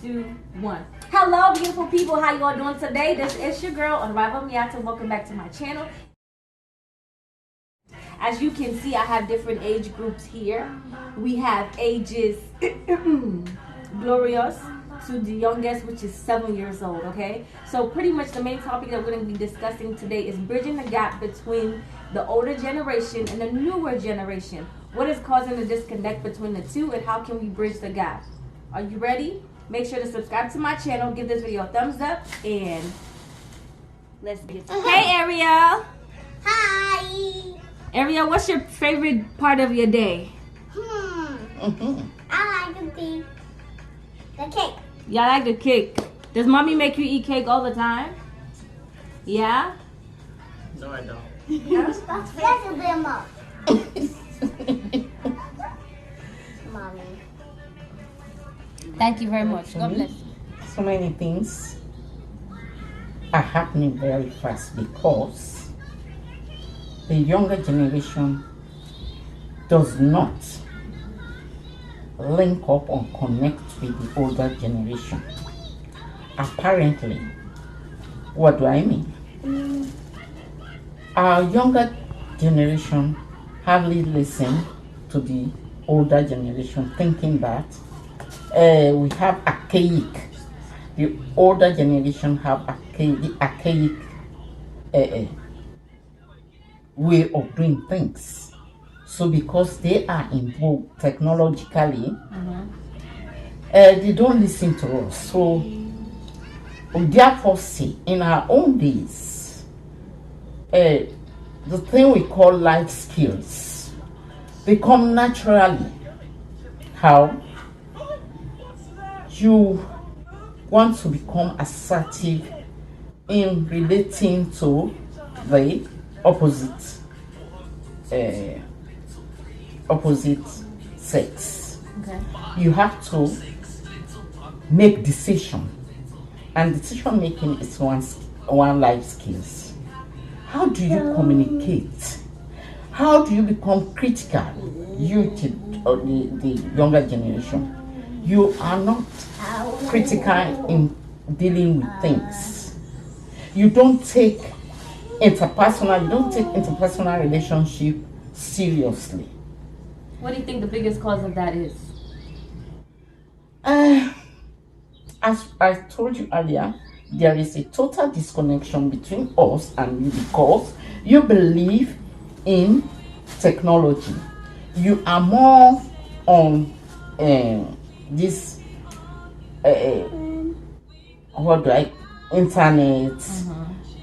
2, 1. Hello, beautiful people. How you all doing today? This is your girl, Unrivaled Miata. Welcome back to my channel. As you can see, I have different age groups here. We have ages glorious to the youngest, which is 7 years old, okay? So pretty much the main topic that we're going to be discussing today is bridging the gap between the older generation and the newer generation. What is causing the disconnect between the two, and how can we bridge the gap? Are you ready? Make sure to subscribe to my channel, give this video a thumbs up, and let's get it. Hey, Ariel. Hi. Ariel, what's your favorite part of your day? I like the cake. Y'all like the cake. Does mommy make you eat cake all the time? Yeah? No, I don't. That's a bit more. Mommy. Thank you very much. God bless you. So many things are happening very fast because the younger generation does not link up or connect with the older generation. Apparently, what do I mean? Our younger generation hardly listen to the older generation, thinking that we have archaic. The older generation have archaic way of doing things. So because they are involved technologically, they don't listen to us. So we therefore say in our own days, the thing we call life skills become naturally. How? You want to become assertive in relating to the opposite sex. Okay. You have to make decision, and decision making is one life skills. How do you communicate? How do you become critical? You, the younger generation, you are not critical in dealing with things. You don't take interpersonal relationship seriously. What do you think the biggest cause of that is? As I told you earlier, there is a total disconnection between us and you because you believe in technology. You are more on this internet,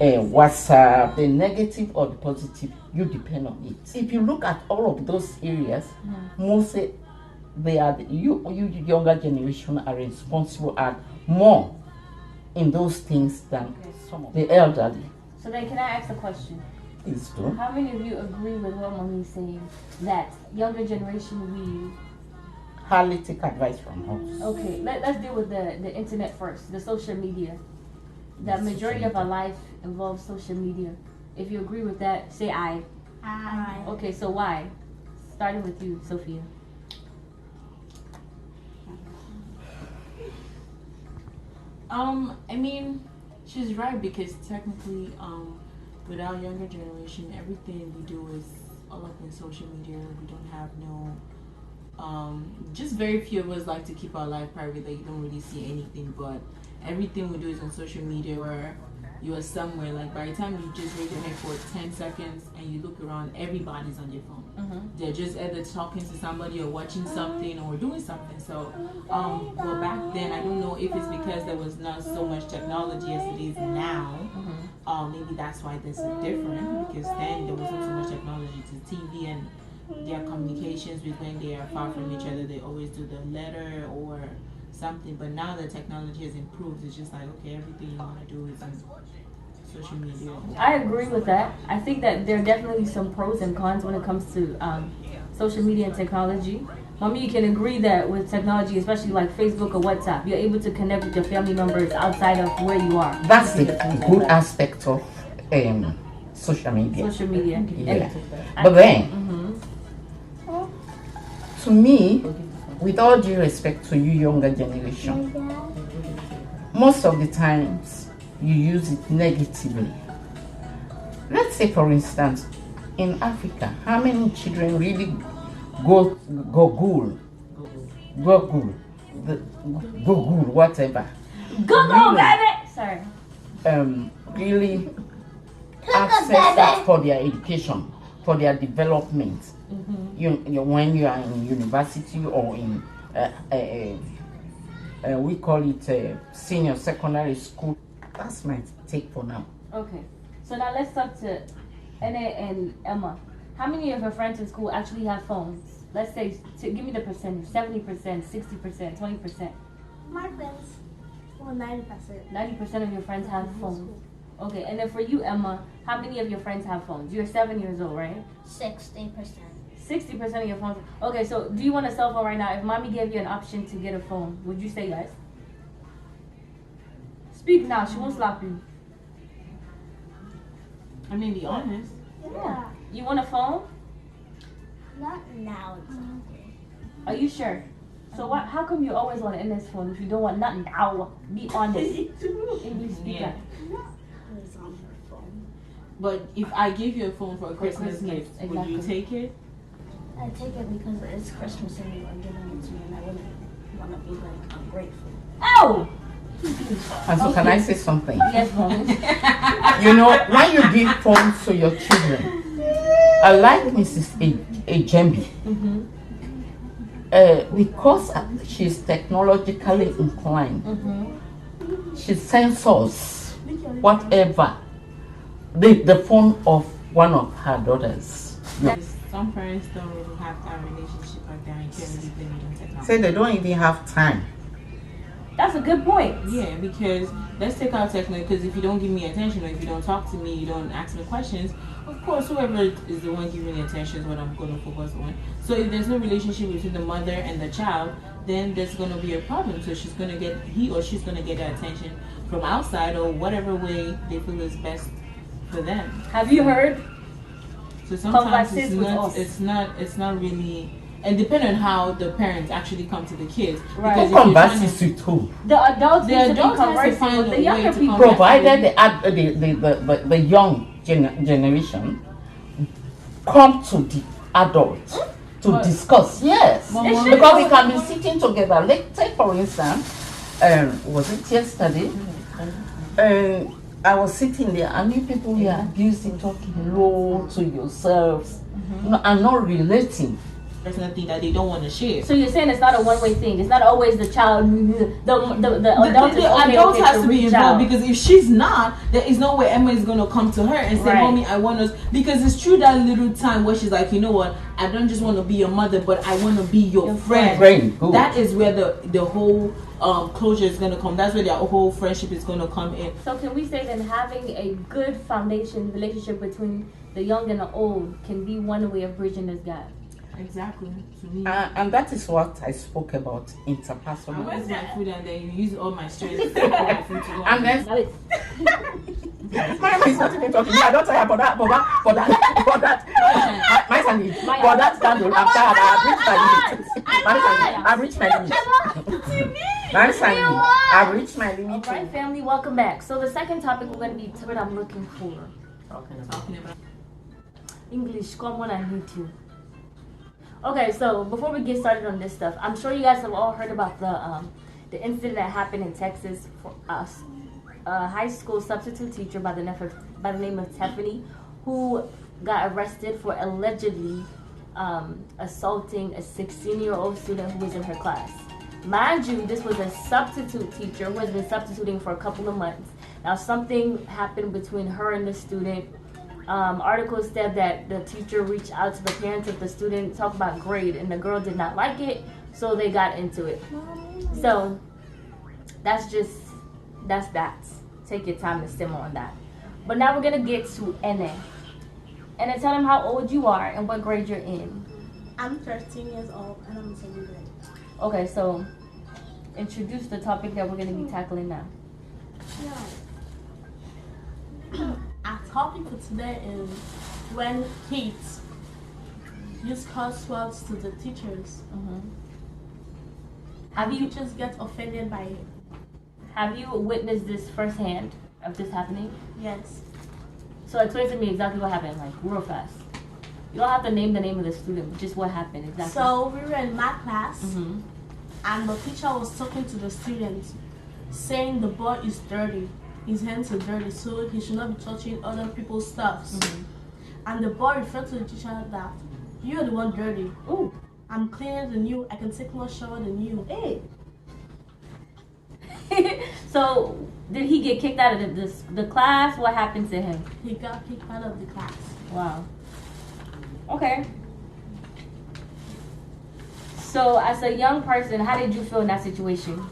WhatsApp, the negative or the positive, you depend on it. If you look at all of those areas, mostly they are you younger generation are responsible at more in those things than some of the elderly. So then, can I ask a question? Please do. How many of you agree with what mommy's saying, that younger generation, we Hardly take advice from us. Okay, let's deal with the internet first, the social media. The majority of our life involves social media. If you agree with that, say aye. Hi. Okay, so why? Starting with you, Sophia. I mean, she's right because technically, with our younger generation, everything we do is all up in social media. We don't have no just very few of us like to keep our life private, that you don't really see anything, but everything we do is on social media, where you are somewhere, like by the time you just raise your head for 10 seconds and you look around, everybody's on their phone. They're just either talking to somebody or watching something or doing something. So well, back then, I don't know if it's because there was not so much technology as it is now. Maybe that's why this is different, because then there wasn't so much technology to TV, and their communications with when they are far from each other, they always do the letter or something. But now the technology has improved. It's just like, okay, everything you want to do is on social media. I agree with that. I think that there are definitely some pros and cons when it comes to social media and technology. Mommy, you can agree that with technology, especially like Facebook or WhatsApp, you're able to connect with your family members outside of where you are. That's the good aspect of social media. Social media. Yeah. But then, to me, with all due respect to you younger generation, most of the times you use it negatively. Let's say, for instance, in Africa, how many children really Google, whatever, Google, really, baby. Sorry. really access that for their education, for their development. When you are in university or in we call it senior secondary school. That's my take for now. Okay. So now let's talk to Anna and Emma. How many of your friends in school actually have phones? Let's say, give me the percentage: 70%, 60%, 20%. My friends. Well, 90%. 90% of your friends have phones. Okay, and then for you, Emma, how many of your friends have phones? You're 7 years old, right? 60%. 60% of your phones. Okay, so do you want a cell phone right now? If mommy gave you an option to get a phone, would you say yes? Speak now. She won't slap you. I mean, be honest. Yeah. You want a phone? Not now exactly. Are you sure? So what? How come you always want an NS phone if you don't want nothing now? Be honest. English speaker. It's on her phone. But if I give you a phone for a Christmas Christmas, gift, would exactly. you take it? I take it because it's Christmas and you are giving it to me and I wouldn't want to be like ungrateful. Oh! And so, can I say something? Yes, mommy. You know, when you give phones to your children, I like Mrs. Ejembi. Because she's technologically inclined, she censors whatever the phone of one of her daughters. Some parents don't really have that relationship like that and can't really blame it on technology. Say they don't even have time. That's a good point. Yeah, because let's take out technology, because if you don't give me attention or if you don't talk to me, you don't ask me questions, of course whoever is the one giving the attention is what I'm going to focus on. So if there's no relationship between the mother and the child, then there's going to be a problem. So she's going to get, he or she's going to get that attention from outside or whatever way they feel is best for them. Have you heard? So sometimes Converses with us. it's not really, and depending on how the parents actually come to the kids. Right. Because Who if you're trying converses to- with who? The adults The need to be adults has to conversing find with a the way younger to people. converse. Provided the young generation come to the adults to But- discuss. Yes, But should because we go- can be sitting together. Let's take for instance, was it yesterday? I was sitting there and you people were abusing, talking low to yourselves, and not relating. There's nothing that they don't want to share. So you're saying it's not a one-way thing. It's not always the child. The adult is The okay adult with it has to to be reach involved out. because if she's not, there is no way Emma is gonna come to her and say, Right. "Mommy, I want us." Because it's true that little time where she's like, "You know what? I don't just want to be your mother, but I want to be your friend." Good. That is where the whole closure is gonna come. That's where their whole friendship is gonna come in. So can we say then having a good foundation relationship between the young and the old can be one way of bridging this gap? Exactly. To me. And that is what I spoke about I interpersonal. waste my food and then you use all my strength to put my food to go. And then Now it's- my is not even talking. I don't tell her for that. My son is for that scandal. I'm tired. I've reached my limit. My son, I've reached my limit. All right, family, welcome back. So the second topic we're going to be what I'm looking for. Talking about English, come on, I need you. Okay, so before we get started on this stuff, I'm sure you guys have all heard about the incident that happened in Texas for us. A high school substitute teacher by the name of Tiffany, who got arrested for allegedly assaulting a 16-year-old student who was in her class. Mind you, this was a substitute teacher who has been substituting for a couple of months. Now, something happened between her and the student. Articles said that the teacher reached out to the parents of the student, talked about grade, and the girl did not like it, so they got into it. So that's that. Take your time to simmer on that. But now we're gonna get to Ene. Ene, tell them how old you are and what grade you're in. I'm 13 years old and I'm in second grade. Okay, so introduce the topic that we're gonna be tackling now. Our topic for today is when kids use curse words to the teachers. Have you Teachers get offended by it. have you witnessed this firsthand of this happening? Yes. So explain to me exactly what happened, like real fast. You don't have to name the name of the student, just what happened exactly. So we were in math class, Mm-hmm. and the teacher was talking to the students, saying the boy is dirty. His hands are dirty, so he should not be touching other people's stuffs. Mm-hmm. And the boy referred to the teacher that you're the one dirty. Ooh. I'm cleaner than you. I can take more shower than you. Hey. So did he get kicked out of the class? What happened to him? He got kicked out of the class. Wow. Okay. So as a young person, how did you feel in that situation?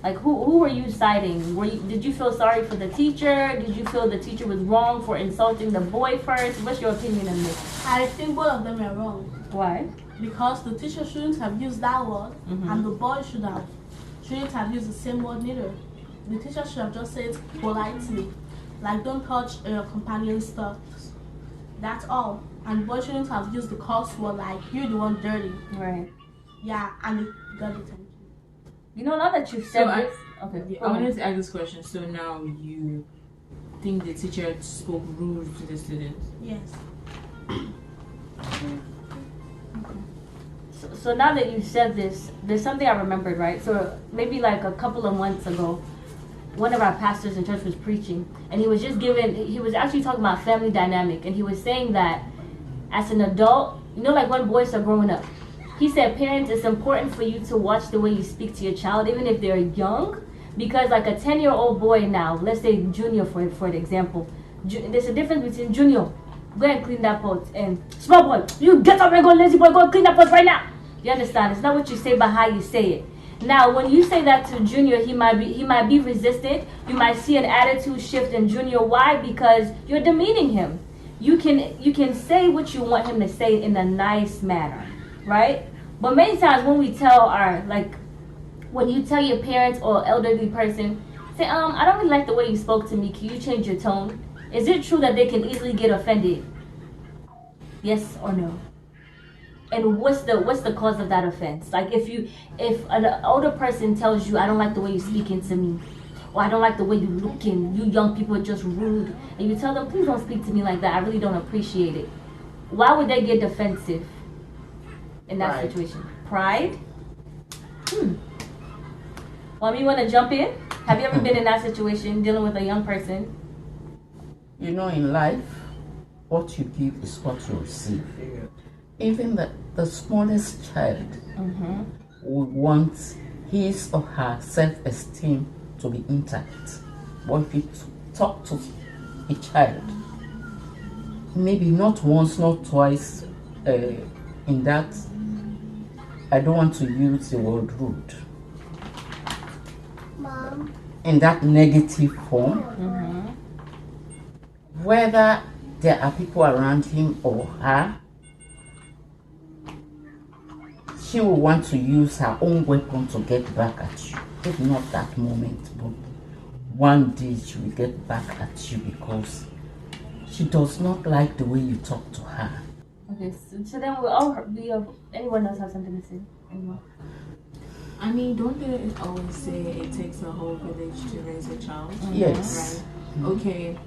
Like who were you siding? Did you feel sorry for the teacher? Did you feel the teacher was wrong for insulting the boy first? What's your opinion on this? I think both of them are wrong. Why? Because the teacher shouldn't have used that word, Mhm. and the boy shouldn't have used the same word neither. The teacher should have just said politely, like don't touch your companion's stuff. That's all. And the boy shouldn't have used the curse word like you're the one dirty. Right. Yeah, and it got detention. You know, now that you've said So this, okay. I wanted to ask this question. So now you think the teacher spoke rude to the students? Yes. So now that you said this, there's something I remembered, right? So maybe like a couple of months ago, one of our pastors in church was preaching, and he was actually talking about family dynamic, and he was saying that as an adult, you know, like when boys are growing up, he said, parents, it's important for you to watch the way you speak to your child, even if they're young, because like a 10-year-old boy now, let's say Junior for example, there's a difference between Junior, go and clean that pot, and small boy, you get up and go, lazy boy, go and clean that pot right now. You understand? It's not what you say, but how you say it. Now, when you say that to Junior, he might be resistant. You might see an attitude shift in Junior. Why? Because you're demeaning him. You can say what you want him to say in a nice manner, right? But many times when we tell when you tell your parents or elderly person, say, I don't really like the way you spoke to me. Can you change your tone? Is it true that they can easily get offended? Yes or no? And what's the cause of that offense? Like if an older person tells you, I don't like the way you're speaking to me, or I don't like the way you're looking, you young people are just rude, and you tell them, please don't speak to me like that, I really don't appreciate it. Why would they get defensive in that Pride. situation? Pride? Well, you want to jump in? Have you ever been in that situation dealing with a young person? You know, in life, what you give is what you receive. Even the smallest child would want his or her self-esteem to be intact. But if you talk to a child, maybe not once, not twice, in that, I don't want to use the word rude, Mom. in that negative form, whether there are people around him or her, she will want to use her own weapon to get back at you. If not that moment, but one day she will get back at you because she does not like the way you talk to her. Okay, so then anyone else have something to say? Anyone? I mean, don't they always say it takes a whole village to raise a child? Yes. Right? Okay.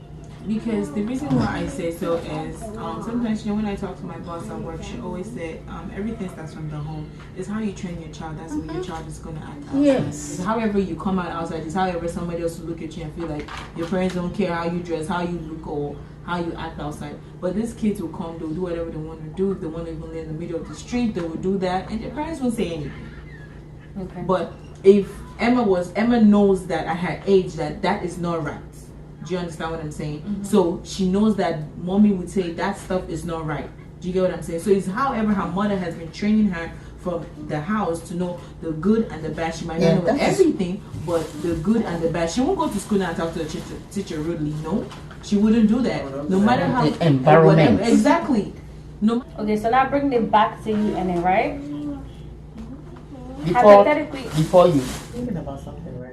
Because the reason why I say so is sometimes, you know, when I talk to my boss at work, she always said everything starts from the home. It's how you train your child. That's the way your child is going to act outside. Yes. It's however you come out outside. It's however somebody else will look at you and feel like your parents don't care how you dress, how you look, or how you act outside. But these kids will come, they'll do whatever they want to do. If they want to even live in the middle of the street, they will do that. And their parents won't say anything. Okay. But if Emma knows that at her age that is not right. Do you understand what I'm saying? So she knows that mommy would say that stuff is not right. Do you get what I'm saying? So it's however her mother has been training her from the house to know the good and the bad. She might not know everything, but the good and the bad. She won't go to school and talk to the teacher rudely. No, she wouldn't do that. No matter how The environment. exactly. No. Okay, so now bringing it back to you, Annie, right? Before Hypothetically, you Thinking about something, right?